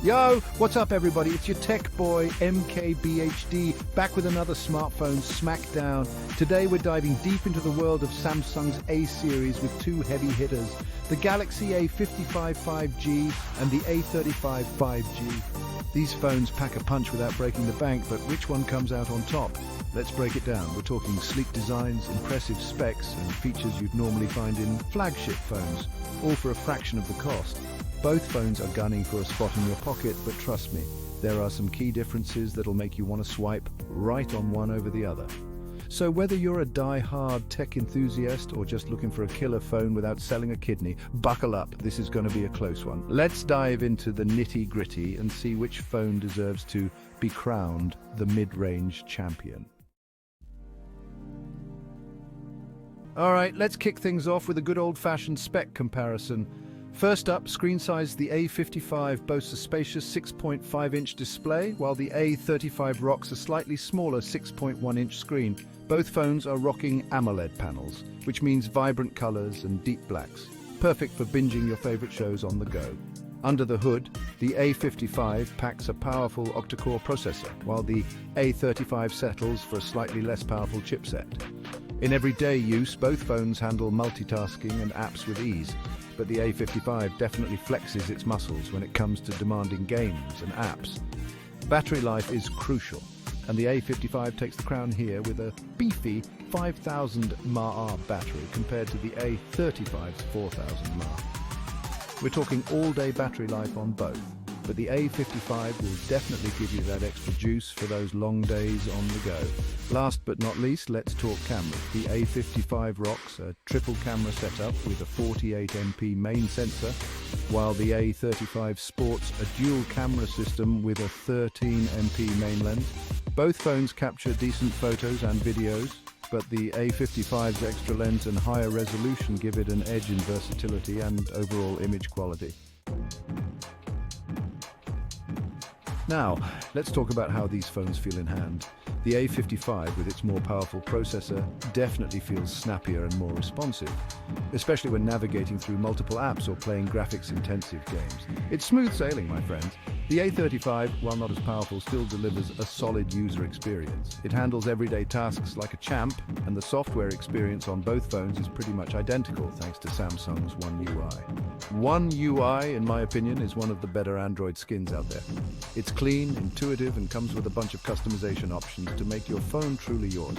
Yo, what's up everybody? It's your tech boy MKBHD back with another smartphone smackdown. Today we're diving deep into the world of Samsung's A series with two heavy hitters, the Galaxy A55 5G and the A35 5G. These phones pack a punch without breaking the bank, but which one comes out on top? Let's break it down. We're talking sleek designs, impressive specs and features you'd normally find in flagship phones, all for a fraction of the cost. Both phones are gunning for a spot in your pocket, but trust me, there are some key differences that'll make you want to swipe right on one over the other. So whether you're a die-hard tech enthusiast or just looking for a killer phone without selling a kidney, buckle up, this is going to be a close one. Let's dive into the nitty-gritty and see which phone deserves to be crowned the mid-range champion. All right, let's kick things off with a good old-fashioned spec comparison. First up, screen size, the A55 boasts a spacious 6.5-inch display, while the A35 rocks a slightly smaller 6.1-inch screen. Both phones are rocking AMOLED panels, which means vibrant colors and deep blacks, perfect for binging your favorite shows on the go. Under the hood, the A55 packs a powerful octa-core processor, while the A35 settles for a slightly less powerful chipset. In everyday use, both phones handle multitasking and apps with ease, but the A55 definitely flexes its muscles when it comes to demanding games and apps. Battery life is crucial, and the A55 takes the crown here with a beefy 5000 mAh battery compared to the A35's 4000 mAh. We're talking all-day battery life on both, but the A55 will definitely give you that extra juice for those long days on the go. Last but not least, let's talk cameras. The A55 rocks a triple camera setup with a 48MP main sensor, while the A35 sports a dual camera system with a 13MP main lens. Both phones capture decent photos and videos, but the A55's extra lens and higher resolution give it an edge in versatility and overall image quality. Now, let's talk about how these phones feel in hand. The A55, with its more powerful processor, definitely feels snappier and more responsive, especially when navigating through multiple apps or playing graphics-intensive games. It's smooth sailing, my friends. The A35, while not as powerful, still delivers a solid user experience. It handles everyday tasks like a champ, and the software experience on both phones is pretty much identical thanks to Samsung's One UI. One UI, in my opinion, is one of the better Android skins out there. It's clean, intuitive, and comes with a bunch of customization options to make your phone truly yours.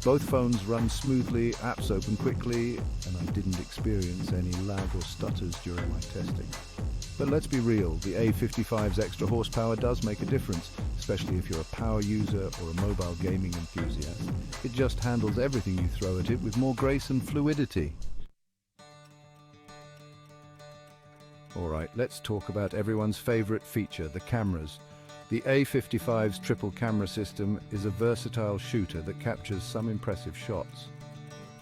Both phones run smoothly, apps open quickly, and I didn't experience any lag or stutters during my testing. But let's be real, the A55's extra horsepower does make a difference, especially if you're a power user or a mobile gaming enthusiast. It just handles everything you throw at it with more grace and fluidity. Alright, let's talk about everyone's favorite feature, the cameras. The A55's triple camera system is a versatile shooter that captures some impressive shots.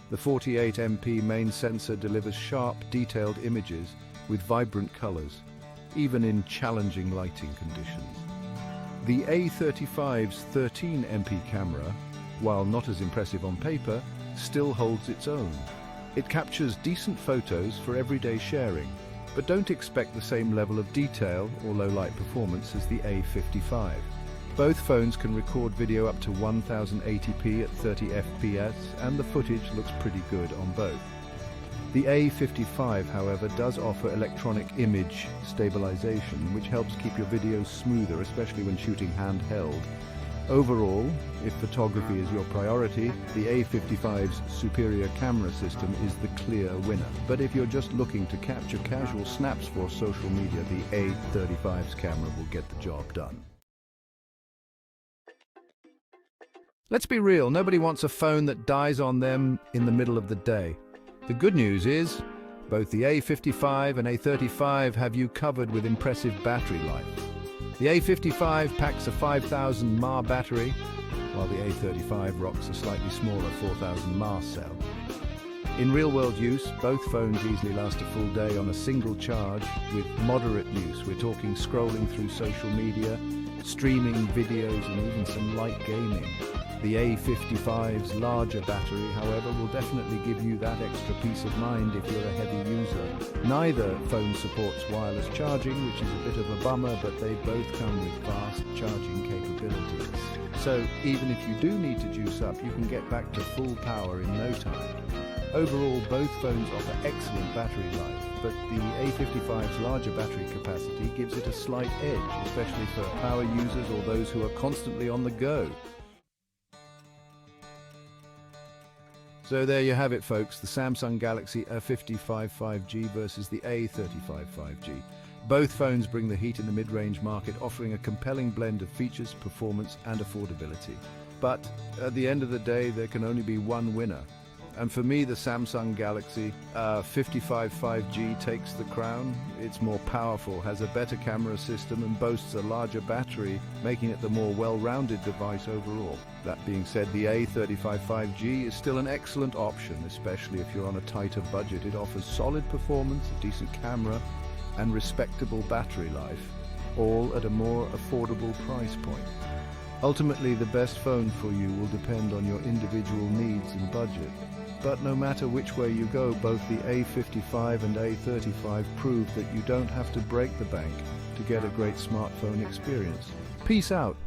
The 48MP main sensor delivers sharp, detailed images with vibrant colors, even in challenging lighting conditions. The A35's 13MP camera, while not as impressive on paper, still holds its own. It captures decent photos for everyday sharing, but don't expect the same level of detail or low-light performance as the A55. Both phones can record video up to 1080p at 30 FPS, and the footage looks pretty good on both. The A55, however, does offer electronic image stabilization, which helps keep your videos smoother, especially when shooting handheld. Overall, if photography is your priority, the A55's superior camera system is the clear winner. But if you're just looking to capture casual snaps for social media, the A35's camera will get the job done. Let's be real, nobody wants a phone that dies on them in the middle of the day. The good news is, both the A55 and A35 have you covered with impressive battery life. The A55 packs a 5000 mAh battery, while the A35 rocks a slightly smaller 4000 mAh cell. In real-world use, both phones easily last a full day on a single charge. With moderate use, we're talking scrolling through social media, streaming videos, and even some light gaming. The A55's larger battery, however, will definitely give you that extra peace of mind if you're a heavy user. Neither phone supports wireless charging, which is a bit of a bummer, but they both come with fast charging capabilities. So even if you do need to juice up, you can get back to full power in no time. Overall, both phones offer excellent battery life, but the A55's larger battery capacity gives it a slight edge, especially for power users or those who are constantly on the go. So there you have it, folks, the Samsung Galaxy A55 5G versus the A35 5G. Both phones bring the heat in the mid-range market, offering a compelling blend of features, performance, and affordability. But at the end of the day, there can only be one winner. And for me, the Samsung Galaxy A55 5G takes the crown. It's more powerful, has a better camera system, and boasts a larger battery, making it the more well-rounded device overall. That being said, the A35 5G is still an excellent option, especially if you're on a tighter budget. It offers solid performance, a decent camera, and respectable battery life, all at a more affordable price point. Ultimately, the best phone for you will depend on your individual needs and budget. But no matter which way you go, both the A55 and A35 prove that you don't have to break the bank to get a great smartphone experience. Peace out.